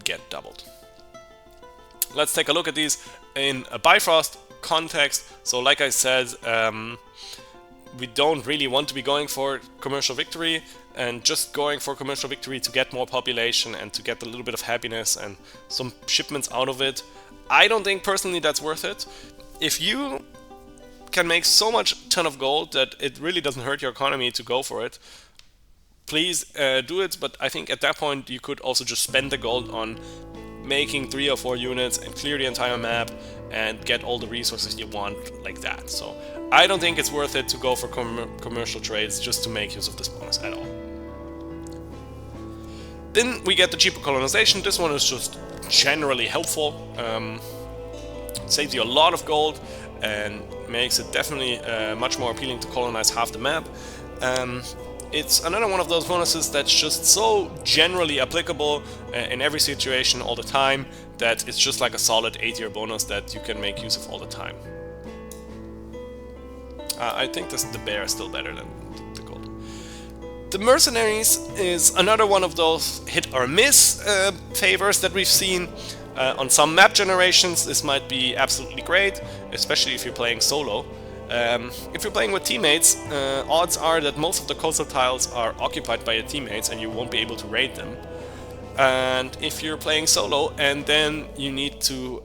get doubled. Let's take a look at these in a Bifrost context. So like I said, we don't really want to be going for commercial victory, and just going for commercial victory to get more population and to get a little bit of happiness and some shipments out of it. I don't think personally that's worth it. If you can make so much ton of gold that it really doesn't hurt your economy to go for it, please do it, but I think at that point you could also just spend the gold on making 3 or 4 units and clear the entire map and get all the resources you want like that. So I don't think it's worth it to go for commercial trades just to make use of this bonus at all. Then we get the cheaper colonization. This one is just generally helpful. Saves you a lot of gold and makes it definitely much more appealing to colonize half the map. It's another one of those bonuses that's just so generally applicable in every situation all the time that it's just like a solid A-tier bonus that you can make use of all the time. I think the bear is still better than the gold. The mercenaries is another one of those hit or miss favors that we've seen. On some map generations this might be absolutely great, especially if you're playing solo. If you're playing with teammates, odds are that most of the coastal tiles are occupied by your teammates and you won't be able to raid them. And if you're playing solo and then you need to,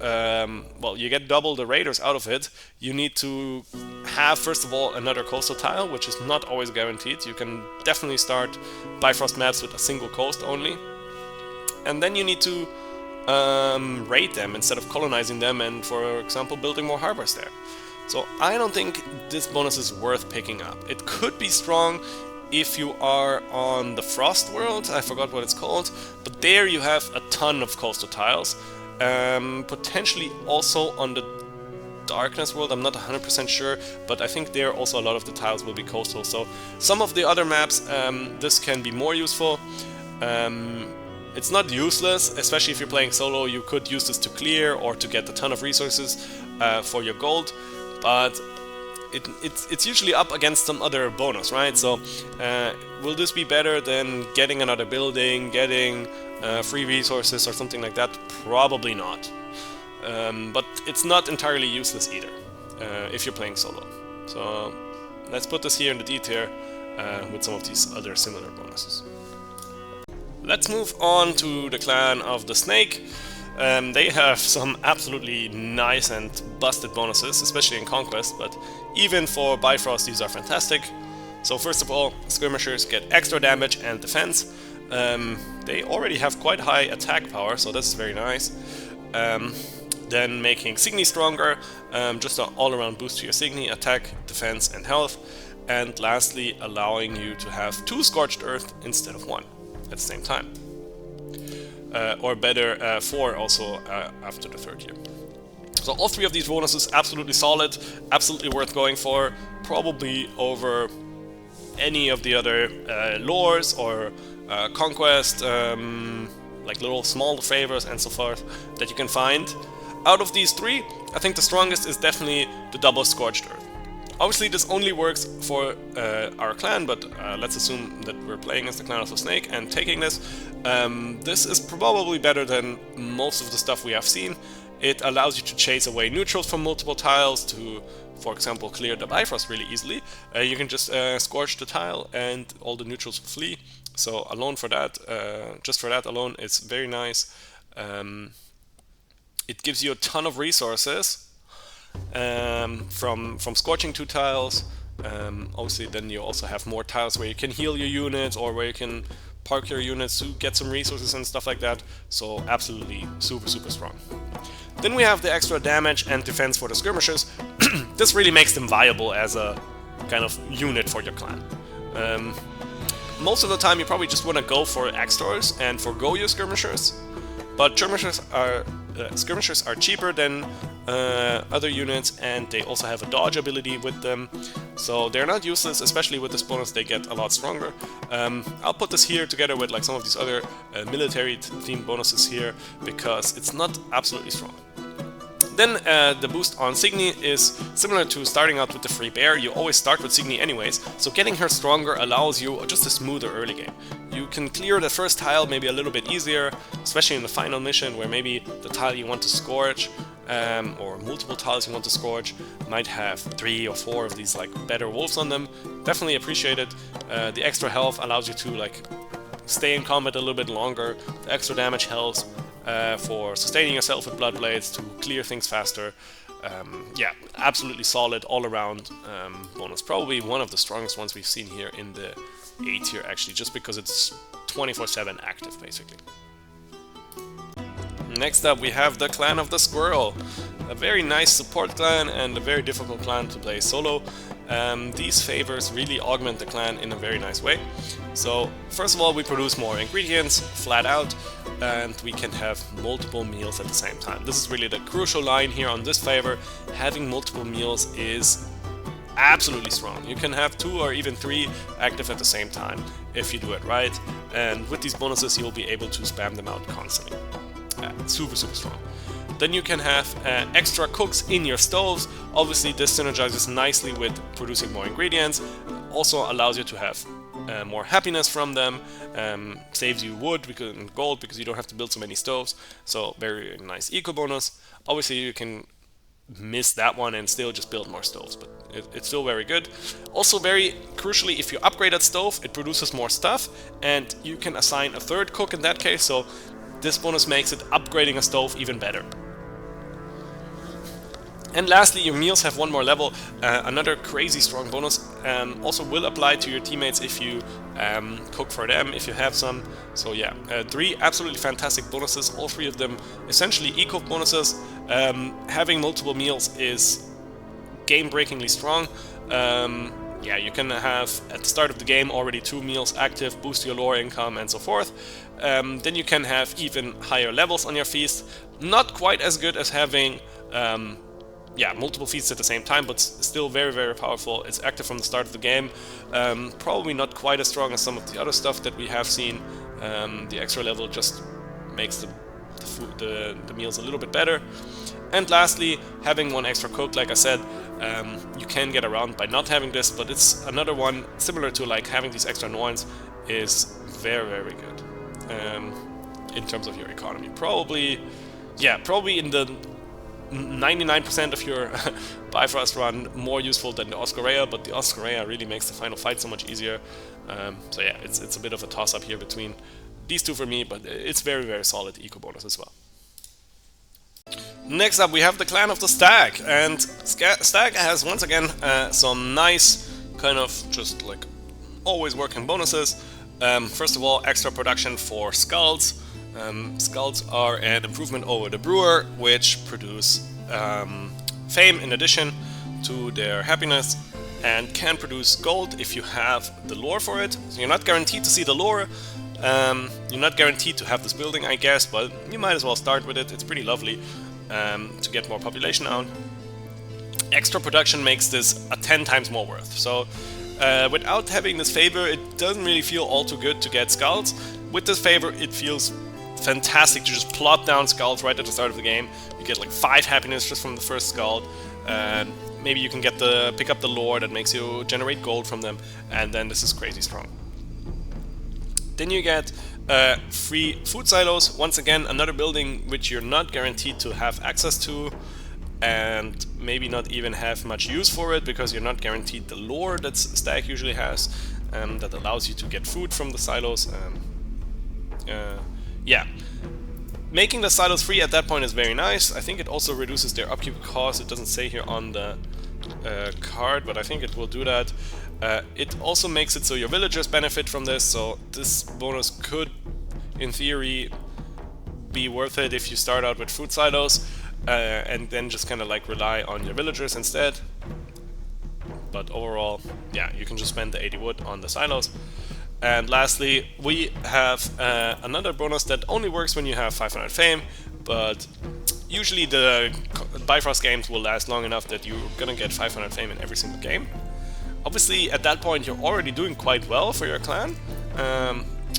well, you get double the raiders out of it, you need to have, first of all, another coastal tile, which is not always guaranteed. You can definitely start Bifrost maps with a single coast only. And then you need to raid them instead of colonizing them and, for example, building more harbors there. So I don't think this bonus is worth picking up. It could be strong if you are on the Frost world, I forgot what it's called, but there you have a ton of coastal tiles. Potentially also on the Darkness world, I'm not 100% sure, but I think there also a lot of the tiles will be coastal. So some of the other maps, this can be more useful. It's not useless, especially if you're playing solo. You could use this to clear or to get a ton of resources for your gold, but it's usually up against some other bonus, right? So will this be better than getting another building, getting free resources or something like that? Probably not. But it's not entirely useless either if you're playing solo. So let's put this here in the D tier with some of these other similar bonuses. Let's move on to the clan of the Snake. They have some absolutely nice and busted bonuses, especially in Conquest, but even for Bifrost these are fantastic. So first of all, skirmishers get extra damage and defense. They already have quite high attack power, so that's very nice. Then making Signy stronger, just an all-around boost to your Signy, attack, defense and health. And lastly, allowing you to have 2 Scorched Earth instead of 1 at the same time. Or better, 4 also after the 3rd year. So all 3 of these bonuses absolutely solid, absolutely worth going for, probably over any of the other lores or conquest, like little small favors and so forth that you can find. Out of these 3, I think the strongest is definitely the double Scorched Earth. Obviously this only works for our clan, but let's assume that we're playing as the clan of the Snake and taking this. This is probably better than most of the stuff we have seen. It allows you to chase away neutrals from multiple tiles to, for example, clear the Bifrost really easily. You can just scorch the tile and all the neutrals flee. So alone for that, just for that alone, it's very nice. It gives you a ton of resources. From scorching 2 tiles. Obviously then you also have more tiles where you can heal your units or where you can park your units to get some resources and stuff like that. So absolutely super strong. Then we have the extra damage and defense for the skirmishers. This really makes them viable as a kind of unit for your clan. Most of the time you probably just want to go for X-Stores and forgo your skirmishers, but skirmishers are cheaper than other units, and they also have a dodge ability with them, so they're not useless. Especially with this bonus they get a lot stronger. I'll put this here together with like some of these other military themed bonuses here because it's not absolutely strong. Then the boost on Signy is similar to starting out with the free bear. You always start with Signy anyways, so getting her stronger allows you just a smoother early game. You can clear the first tile maybe a little bit easier, especially in the final mission where maybe the tile you want to scorch or multiple tiles you want to scorch might have 3 or 4 of these like better wolves on them. Definitely appreciate it. The extra health allows you to like stay in combat a little bit longer. The extra damage helps for sustaining yourself with blood blades to clear things faster. Yeah, absolutely solid all around bonus. Probably one of the strongest ones we've seen here in the A tier actually, just because it's 24/7 active basically. Next up we have the clan of the Squirrel. A very nice support clan and a very difficult clan to play solo. these favors really augment the clan in a very nice way. So first of all, we produce more ingredients flat out, and we can have multiple meals at the same time. This is really the crucial line here on this favor. Having multiple meals is absolutely strong. You can have 2 or even 3 active at the same time if you do it right, and with these bonuses you'll be able to spam them out constantly. Super strong. Then you can have extra cooks in your stoves. Obviously this synergizes nicely with producing more ingredients, also allows you to have more happiness from them, saves you wood and gold because you don't have to build so many stoves, so very nice eco bonus. Obviously you can miss that one and still just build more stoves, but it's still very good. Also very crucially, if you upgrade that stove, it produces more stuff, and you can assign a 3rd cook in that case, so this bonus makes it upgrading a stove even better. And lastly, your meals have 1 more level, another crazy strong bonus. Also will apply to your teammates if you cook for them, if you have some. So yeah, 3 absolutely fantastic bonuses, all 3 of them essentially eco bonuses. Having multiple meals is game-breakingly strong. Yeah, you can have at the start of the game already 2 meals active, boost your lore income and so forth. Then you can have even higher levels on your feast. Not quite as good as having yeah, multiple feasts at the same time, but still very powerful. It's active from the start of the game. Probably not quite as strong as some of the other stuff that we have seen. The extra level just makes the meals a little bit better. And lastly, having 1 extra cook, like I said, you can get around by not having this, but it's another one similar to like having these extra Norns is very good in terms of your economy. Probably in the 99% of your Bifrost run more useful than the Oscarea, but the Oscarea really makes the final fight so much easier. So yeah, it's a bit of a toss-up here between these 2 for me, but it's very solid eco bonus as well. Next up we have the Clan of the Stag, and Stag has once again some nice kind of just like always working bonuses. First of all, extra production for skulls. Skulls are an improvement over the brewer, which produce fame in addition to their happiness, and can produce gold if you have the lore for it. So you're not guaranteed to see the lore, you're not guaranteed to have this building, I guess, but you might as well start with it. It's pretty lovely to get more population out. Extra production makes this a 10 times more worth. So without having this favor, it doesn't really feel all too good to get skulls. With this favor, it feels fantastic to just plop down skulls right at the start of the game. You get like 5 happiness just from the first skull. Maybe you can get pick up the lore that makes you generate gold from them, and then this is crazy strong. Then you get free food silos. Once again, another building which you're not guaranteed to have access to, and maybe not even have much use for it because you're not guaranteed the lore that Stag usually has, that allows you to get food from the silos. Yeah, making the silos free at that point is very nice. I think it also reduces their upkeep cost. It doesn't say here on the card, but I think it will do that. It also makes it so your villagers benefit from this, so this bonus could, in theory, be worth it if you start out with food silos and then just kind of like rely on your villagers instead. But overall, yeah, you can just spend the 80 wood on the silos. And lastly, we have another bonus that only works when you have 500 fame, but usually the Bifrost games will last long enough that you're gonna get 500 fame in every single game. Obviously, at that point, you're already doing quite well for your clan.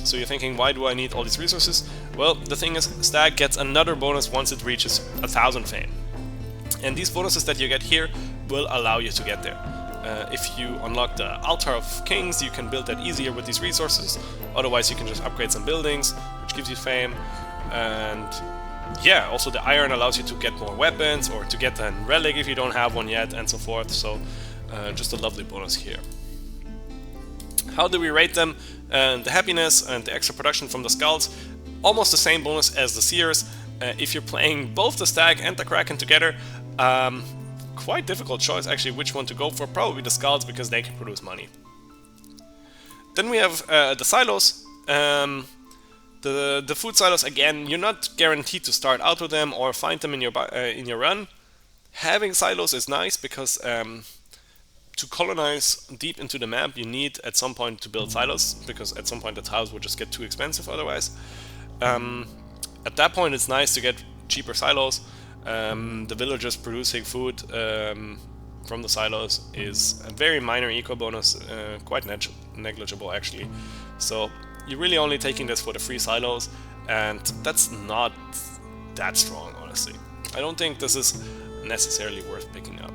So you're thinking, why do I need all these resources? Well, the thing is, Stag gets another bonus once it reaches 1000 fame. And these bonuses that you get here will allow you to get there. If you unlock the Altar of Kings, you can build that easier with these resources. Otherwise, you can just upgrade some buildings, which gives you fame. And yeah, also the iron allows you to get more weapons, or to get a relic if you don't have one yet, and so forth. So just a lovely bonus here. How do we rate them? The happiness and the extra production from the skulls, almost the same bonus as the seers. If you're playing both the Stag and the Kraken together, quite difficult choice actually which one to go for. Probably the skulls, because they can produce money. Then we have the silos. The food silos, again, you're not guaranteed to start out with them or find them in your run. Having silos is nice because to colonize deep into the map, you need at some point to build silos, because at some point the tiles would just get too expensive otherwise. At that point, it's nice to get cheaper silos. The villagers producing food from the silos is a very minor eco bonus, quite negligible actually. So you're really only taking this for the free silos, and that's not that strong, honestly. I don't think this is necessarily worth picking up,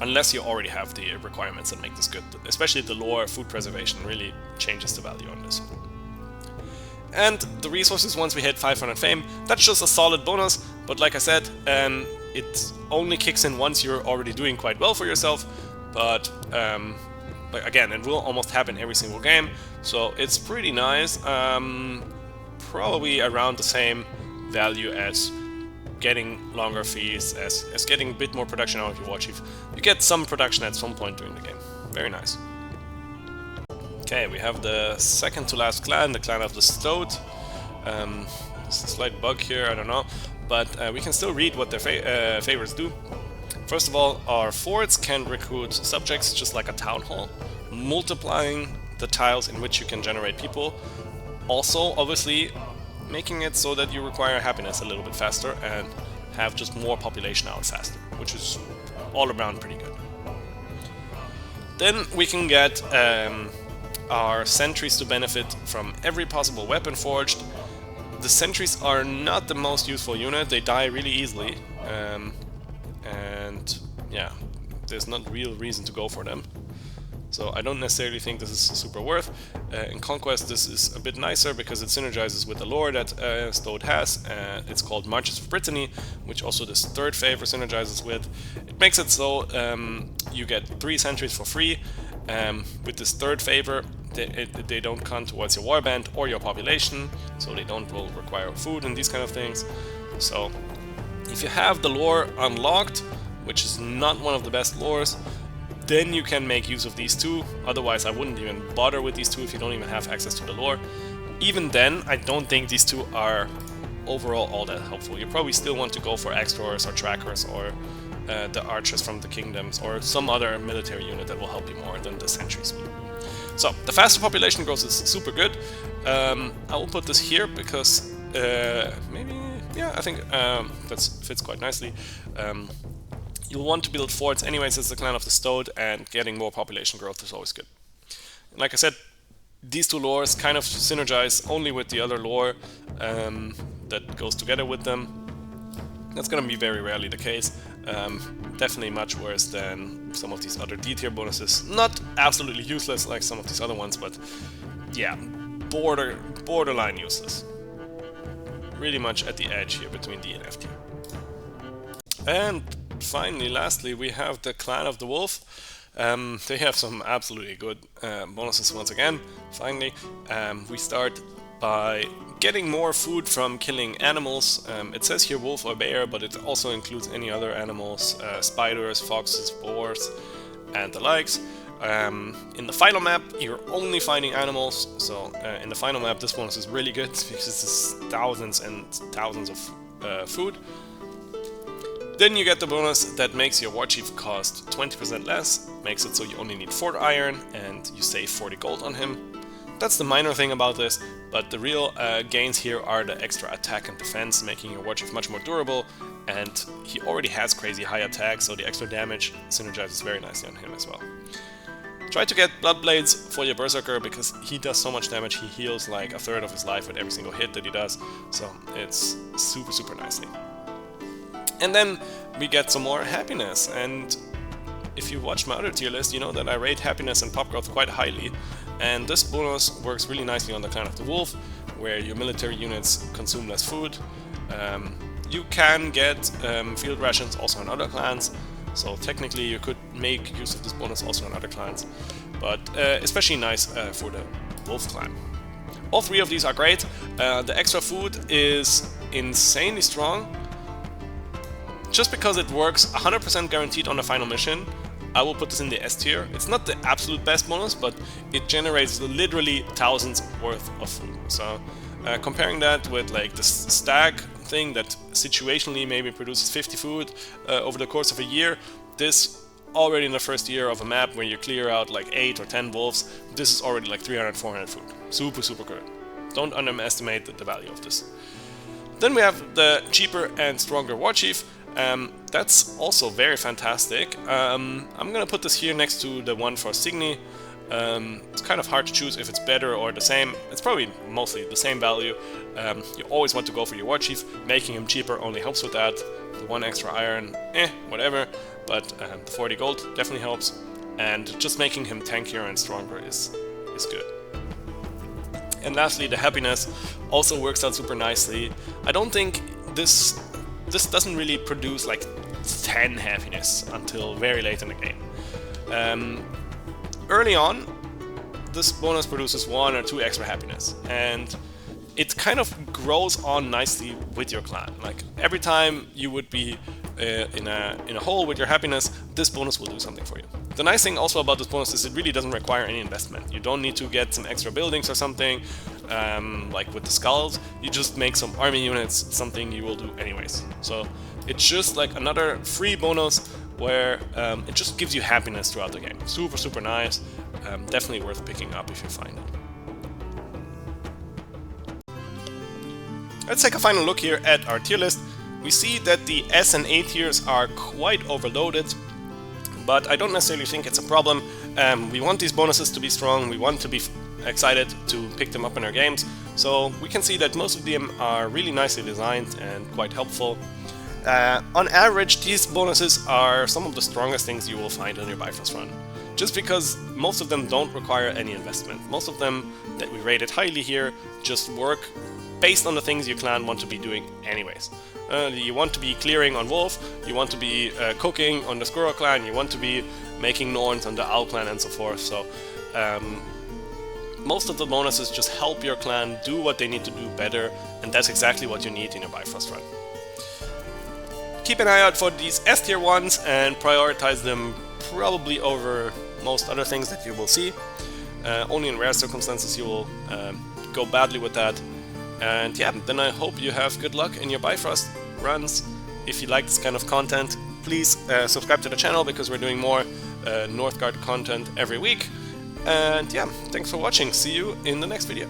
unless you already have the requirements that make this good. Especially the lore, food preservation really changes the value on this. And the resources, once we hit 500 fame, that's just a solid bonus, but like I said, it only kicks in once you're already doing quite well for yourself, but again, it will almost happen every single game, so it's pretty nice. Probably around the same value as getting longer fees, as getting a bit more production out of your war chief. You get some production at some point during the game. Very nice. Okay, we have the second to last clan, the clan of the Stoat. There's a slight bug here, I don't know, but we can still read what their favors do. First of all, our forts can recruit subjects just like a town hall, multiplying the tiles in which you can generate people. Also, obviously, making it so that you require happiness a little bit faster and have just more population out faster, which is all around pretty good. Then we can get our sentries to benefit from every possible weapon forged. The sentries are not the most useful unit, they die really easily, and yeah, there's not real reason to go for them. So I don't necessarily think this is super worth. In Conquest this is a bit nicer because it synergizes with the lore that Stoat has. It's called Marches of Brittany, which also this third favor synergizes with. It makes it so you get 3 sentries for free. With this third favor, they don't count towards your warband or your population, so they don't require food and these kind of things. So if you have the lore unlocked, which is not one of the best lores, then you can make use of these two. Otherwise I wouldn't even bother with these two if you don't even have access to the lore. Even then, I don't think these two are overall all that helpful. You probably still want to go for explorers or trackers or the archers from the kingdoms or some other military unit that will help you more than the sentry speed. So the faster population growth is super good. I will put this here because maybe, yeah, I think that fits quite nicely. You'll want to build forts anyways as the clan of the Stoat, and getting more population growth is always good. And like I said, these two lores kind of synergize only with the other lore that goes together with them. That's gonna be very rarely the case. Definitely much worse than some of these other D-tier bonuses. Not absolutely useless like some of these other ones, but yeah, borderline useless. Really much at the edge here between D and F tier. And finally, lastly, we have the Clan of the Wolf. They have some absolutely good bonuses once again. Finally, we start by getting more food from killing animals. It says here wolf or bear, but it also includes any other animals, spiders, foxes, boars, and the likes. In the final map, you're only finding animals, so in the final map this bonus is really good because it's thousands and thousands of food. Then you get the bonus that makes your war chief cost 20% less, makes it so you only need 4 iron and you save 40 gold on him. That's the minor thing about this, but the real gains here are the extra attack and defense, making your war chief much more durable, and he already has crazy high attack, so the extra damage synergizes very nicely on him as well. Try to get blood blades for your berserker because he does so much damage, he heals like a third of his life with every single hit that he does, so it's super nicely. And then we get some more happiness, and if you watch my other tier list, you know that I rate happiness and pop growth quite highly, and this bonus works really nicely on the Clan of the Wolf, where your military units consume less food. You can get field rations also on other clans, so technically you could make use of this bonus also on other clans, but especially nice for the Wolf clan. All 3 of these are great. The extra food is insanely strong. Just because it works 100% guaranteed on the final mission, I will put this in the S tier. It's not the absolute best bonus, but it generates literally thousands worth of food. So comparing that with like the Stag thing that situationally maybe produces 50 food over the course of a year, this already in the first year of a map where you clear out like 8 or 10 wolves, this is already like 300, 400 food. Super, super good. Don't underestimate the value of this. Then we have the cheaper and stronger War Chief. That's also very fantastic. I'm gonna put this here next to the one for Signy. It's kind of hard to choose if it's better or the same. It's probably mostly the same value. You always want to go for your War Chief. Making him cheaper only helps with that. The 1 extra iron, whatever. But the 40 gold definitely helps. And just making him tankier and stronger is good. And lastly, the happiness also works out super nicely. I don't think this doesn't really produce like 10 happiness until very late in the game. Early on, this bonus produces 1 or 2 extra happiness, and it kind of grows on nicely with your clan. Like every time you would be in a hole with your happiness, this bonus will do something for you. The nice thing also about this bonus is it really doesn't require any investment. You don't need to get some extra buildings or something, like with the skulls. You just make some army units, something you will do anyways. So it's just like another free bonus where it just gives you happiness throughout the game. Super, super nice. Definitely worth picking up if you find it. Let's take a final look here at our tier list. We see that the S and A tiers are quite overloaded, but I don't necessarily think it's a problem. We want these bonuses to be strong, we want to be excited to pick them up in our games, so we can see that most of them are really nicely designed and quite helpful. On average, these bonuses are some of the strongest things you will find on your Bifrost run, just because most of them don't require any investment. Most of them that we rated highly here just work based on the things your clan want to be doing anyways. You want to be clearing on Wolf, you want to be cooking on the Squirrel clan, you want to be making Norns on the Owl clan and so forth. So most of the bonuses just help your clan do what they need to do better, and that's exactly what you need in your Bifrost run. Keep an eye out for these S tier ones and prioritize them probably over most other things that you will see. Only in rare circumstances you will go badly with that. And yeah, then I hope you have good luck in your Bifrost runs. If you like this kind of content, please subscribe to the channel because we're doing more Northgard content every week. And yeah, thanks for watching. See you in the next video.